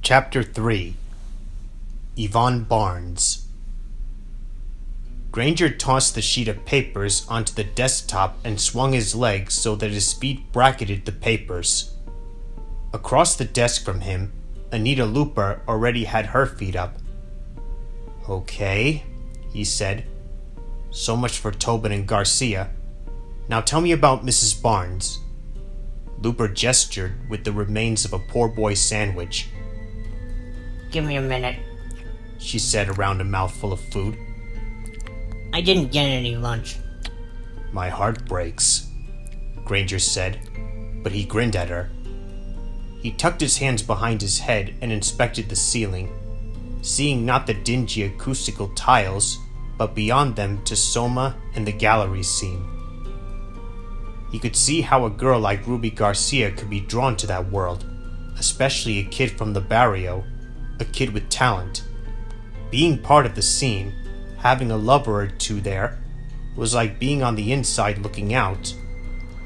Chapter 3 Yvonne Barnes. Granger tossed the sheet of papers onto the desktop and swung his leg so that his feet bracketed the papers. Across the desk from him, Anita Looper already had her feet up. "Okay," he said. "So much for Tobin and Garcia. Now tell me about Mrs. Barnes." Looper gestured with the remains of a poor boy's sandwich. "Give me a minute. She said around a mouthful of food. I didn't get any lunch." "My heart breaks," Granger said, but he grinned at her. He tucked his hands behind his head and inspected the ceiling, seeing not the dingy acoustical tiles, but beyond them to Soma and the gallery scene. He could see how a girl like Ruby Garcia could be drawn to that world, especially a kid from the barrio, a kid with talent. Being part of the scene, having a lover or two there, was like being on the inside looking out,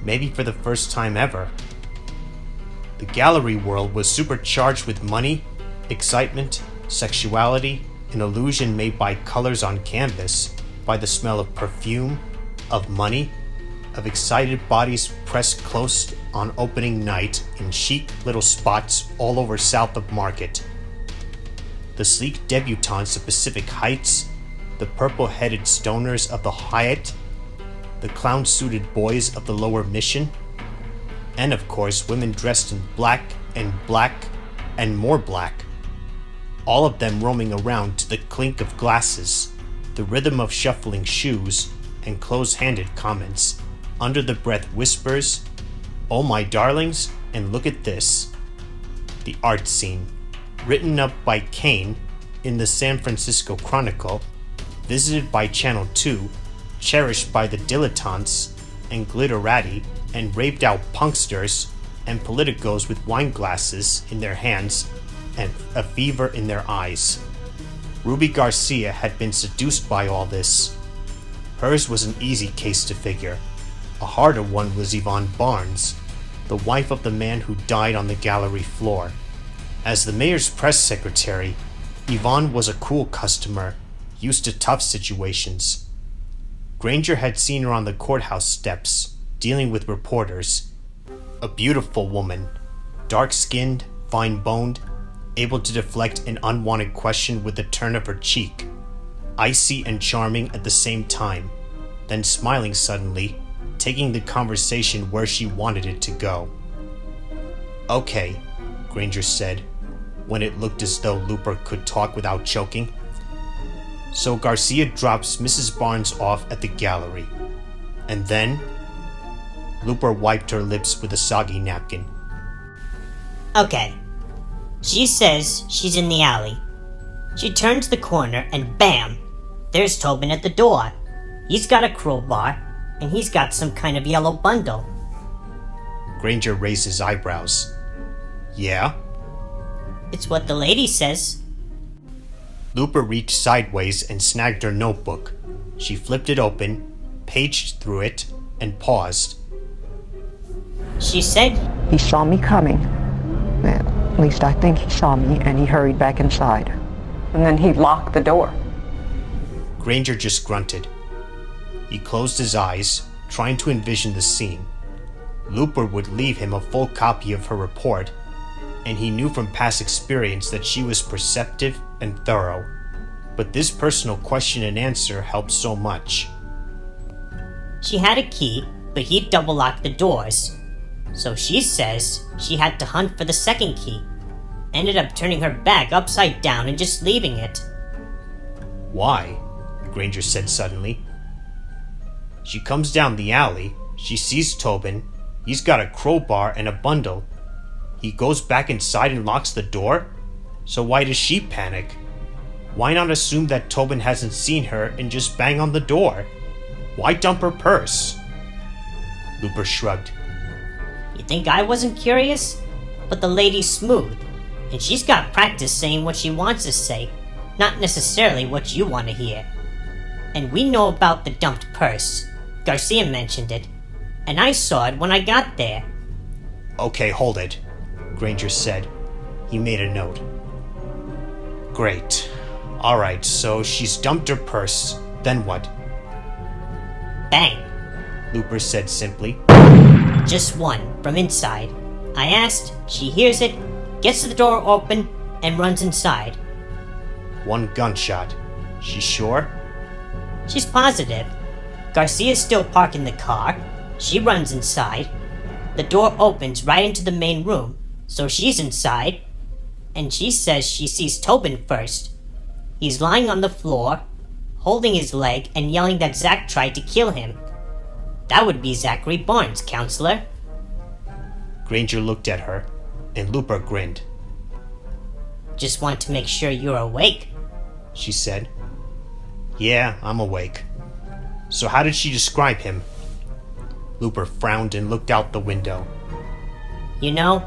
maybe for the first time ever. The gallery world was supercharged with money, excitement, sexuality, an illusion made by colors on canvas, by the smell of perfume, of money, of excited bodies pressed close on opening night in chic little spots all over south of Market. The sleek debutantes of Pacific Heights, the purple-headed stoners of the Hyatt, the clown-suited boys of the Lower Mission, and of course women dressed in black and more black, all of them roaming around to the clink of glasses, the rhythm of shuffling shoes, and close-handed comments, under-the-breath whispers, "Oh my darlings, and look at this." The art scene, written up by Kane in the San Francisco Chronicle, visited by Channel 2, cherished by the dilettantes and glitterati and raved-out punksters and politicos with wine glasses in their hands and a fever in their eyes. Ruby Garcia had been seduced by all this. Hers was an easy case to figure. A harder one was Yvonne Barnes, the wife of the man who died on the gallery floor. As the mayor's press secretary, Yvonne was a cool customer, used to tough situations. Granger had seen her on the courthouse steps, dealing with reporters. A beautiful woman, dark-skinned, fine-boned, able to deflect an unwanted question with a turn of her cheek, icy and charming at the same time, then smiling suddenly, taking the conversation where she wanted it to go. "Okay," Granger said, when it looked as though Looper could talk without choking. "So Garcia drops Mrs. Barnes off at the gallery. And then?" Looper wiped her lips with a soggy napkin. "Okay. She says she's in the alley. She turns the corner and bam! There's Tobin at the door. He's got a crowbar, and he's got some kind of yellow bundle." Granger raised his eyebrows. "Yeah?" "It's what the lady says." Looper reached sideways and snagged her notebook. She flipped it open, paged through it, and paused. "She said he saw me coming. At least I think he saw me, and he hurried back inside. And then he locked the door." Granger just grunted. He closed his eyes, trying to envision the scene. Looper would leave him a full copy of her report, and he knew from past experience that she was perceptive and thorough. But this personal question and answer helped so much. she had a key, but he double-locked the doors. So she says she had to hunt for the second key. Ended up turning her bag upside down and just leaving it." "Why?" Granger said suddenly. "She comes down the alley, she sees Tobin, he's got a crowbar and a bundle. He goes back inside and locks the door? So why does she panic? Why not assume that Tobin hasn't seen her and just bang on the door? Why dump her purse?" Looper shrugged. "You think I wasn't curious? But the lady's smooth, and she's got practice saying what she wants to say, not necessarily what you want to hear. And we know about the dumped purse. Garcia mentioned it, and I saw it when I got there." "Okay, hold it," Granger said. He made a note. Great. Alright, so she's dumped her purse. Then what? Bang. Looper said simply. Just one, from inside. I asked, she hears it, gets the door open, and runs inside. One gunshot. She's sure? She's positive. Garcia's still parked in the car. She runs inside. The door opens right into the main room, so she's inside. And she says she sees Tobin first. He's lying on the floor, holding his leg and yelling that Zach tried to kill him. That would be Zachary Barnes, counselor. Granger looked at her, and Looper grinned. Just want to make sure you're awake, she said. Yeah, I'm awake. So how did she describe him? Looper frowned and looked out the window. You know,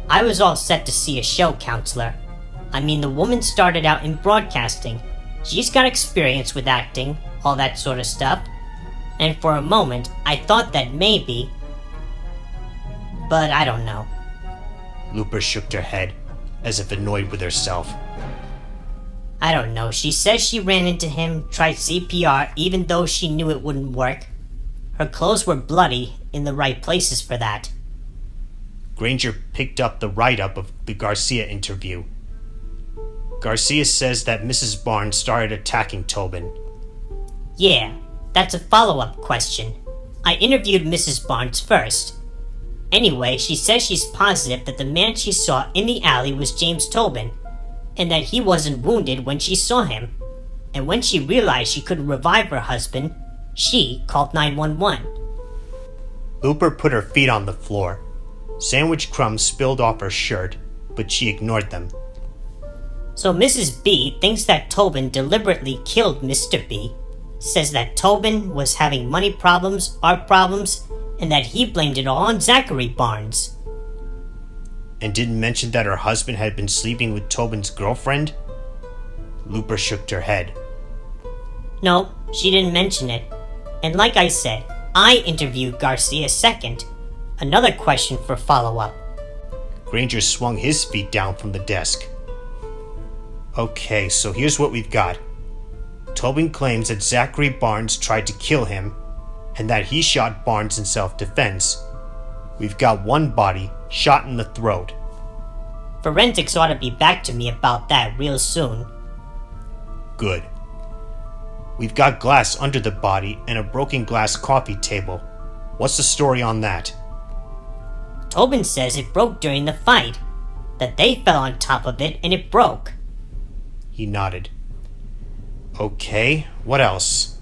I was all set to see a show, counselor. I mean, the woman started out in broadcasting. She's got experience with acting, all that sort of stuff. And for a moment, I thought that maybe... But I don't know. Looper shook her head, as if annoyed with herself. I don't know. She says she ran into him, tried CPR, even though she knew it wouldn't work. Her clothes were bloody, in the right places for that. Granger picked up the write-up of the Garcia interview. Garcia says that Mrs. Barnes started attacking Tobin. Yeah, that's a follow-up question. I interviewed Mrs. Barnes first. Anyway, she says she's positive that the man she saw in the alley was Jame Tobin, and that he wasn't wounded when she saw him. And when she realized she couldn't revive her husband, she called 911. Looper put her feet on the floor. Sandwich crumbs spilled off her shirt, but she ignored them. So Mrs. B thinks that Tobin deliberately killed Mr. B, says that Tobin was having money problems, art problems, and that he blamed it all on Zachary Barnes. And didn't mention that her husband had been sleeping with Tobin's girlfriend? Looper shook her head. No, she didn't mention it. And like I said, I interviewed Garcia second. Another question for follow-up. Granger swung his feet down from the desk. Okay, so here's what we've got. Tobin claims that Zachary Barnes tried to kill him, and that he shot Barnes in self-defense. We've got one body shot in the throat. Forensics ought to be back to me about that real soon. Good. We've got glass under the body and a broken glass coffee table. What's the story on that? Tobin says it broke during the fight, that they fell on top of it and it broke. He nodded. Okay, what else?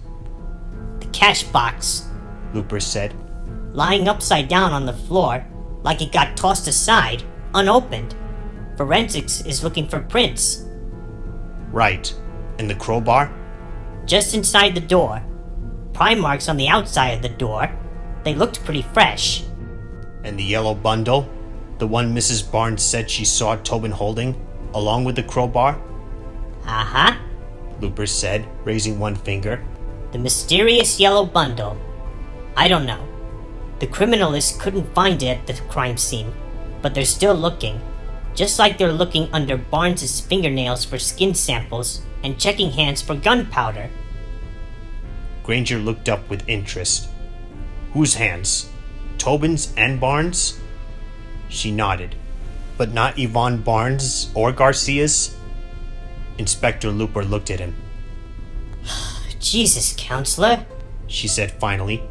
The cash box, Looper said. lying upside down on the floor, like it got tossed aside, unopened. Forensics is looking for prints. Right. And the crowbar? Just inside the door. Prime marks on the outside of the door. They looked pretty fresh. And the yellow bundle? The one Mrs. Barnes said she saw Tobin holding, along with the crowbar? Uh-huh. Looper said, raising one finger. The mysterious yellow bundle. I don't know. The criminalists couldn't find it at the crime scene, but they're still looking. Just like they're looking under Barnes's fingernails for skin samples and checking hands for gunpowder. Granger looked up with interest. Whose hands? Tobin's and Barnes? She nodded. But not Yvonne Barnes or Garcia's? Inspector Looper looked at him. Jesus, counselor, She said finally.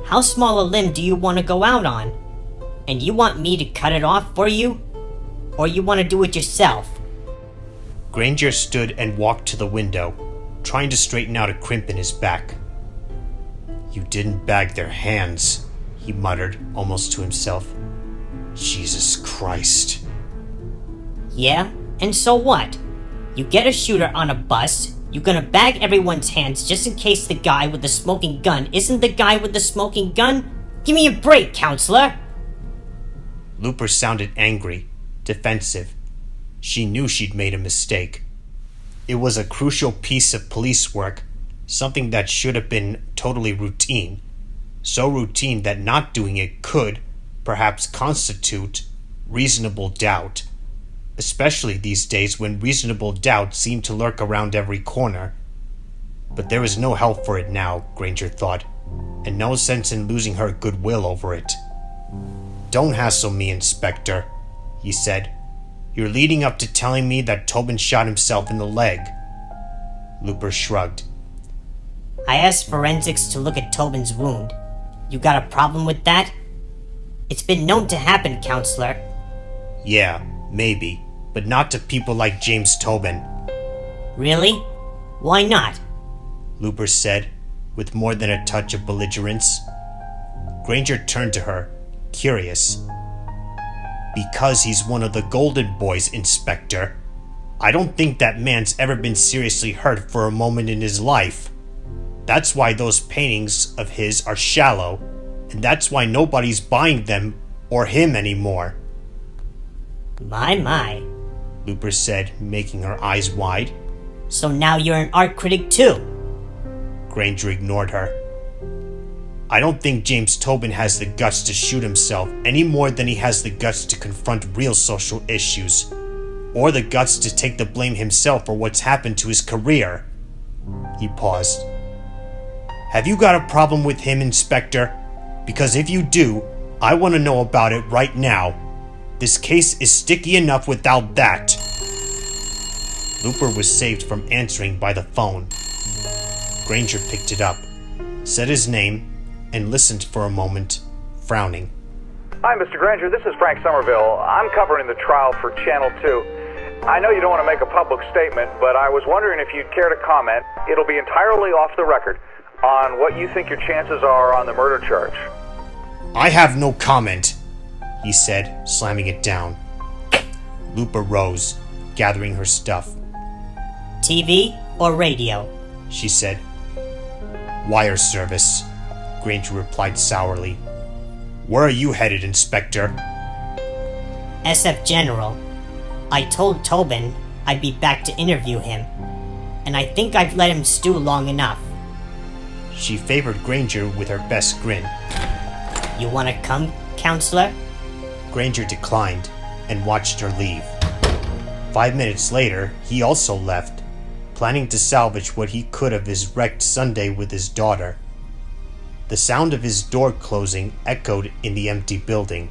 how small a limb do you want to go out on? And you want me to cut it off for you? Or you want to do it yourself? Granger stood and walked to the window, trying to straighten out a crimp in his back. You didn't bag their hands, he muttered, almost to himself. Jesus Christ. Yeah? And so what? You get a shooter on a bus, you're gonna bag everyone's hands just in case the guy with the smoking gun isn't the guy with the smoking gun? Give me a break, counselor! Looper sounded angry, defensive. She knew she'd made a mistake. It was a crucial piece of police work, something that should have been totally routine. So routine that not doing it could, perhaps, constitute reasonable doubt. especially these days when reasonable doubt seemed to lurk around every corner. But there was no help for it now, Granger thought, and no sense in losing her goodwill over it. "Don't hassle me, Inspector," he said. "You're leading up to telling me that Tobin shot himself in the leg." Looper shrugged. I asked forensics to look at Tobin's wound. You got a problem with that? It's been known to happen, Counselor. "Yeah, maybe, but not to people like Jame Tobin," Really? Why not? Looper said, with more than a touch of belligerence. Granger turned to her, curious. "Because he's one of the Golden Boys, Inspector. I don't think that man's ever been seriously hurt for a moment in his life. That's why those paintings of his are shallow, and that's why nobody's buying them or him anymore." My. Looper said, making her eyes wide. So now you're an art critic too? Granger ignored her. "I don't think Jame Tobin has the guts to shoot himself any more than he has the guts to confront real social issues, or the guts to take the blame himself for what's happened to his career." He paused. "Have you got a problem with him, Inspector? Because if you do, I want to know about it right now. This case is sticky enough without that." Looper was saved from answering by the phone. Granger picked it up, said his name, and listened for a moment, frowning. "Hi, Mr. Granger. This is Frank Somerville. I'm covering the trial for Channel 2. I know you don't want to make a public statement, but I was wondering if you'd care to comment. It'll be entirely off the record on what you think your chances are on the murder charge." "I have no comment," he said, slamming it down. Looper rose, gathering her stuff. TV or radio? She said. "Wire service," Granger replied sourly. "Where are you headed, Inspector?" SF General. I told Tobin I'd be back to interview him, and I think I've let him stew long enough. She favored Granger with her best grin. You want to come, Counselor? Granger declined and watched her leave. 5 minutes later, he also left, planning to salvage what he could of his wrecked Sunday with his daughter. The sound of his door closing echoed in the empty building,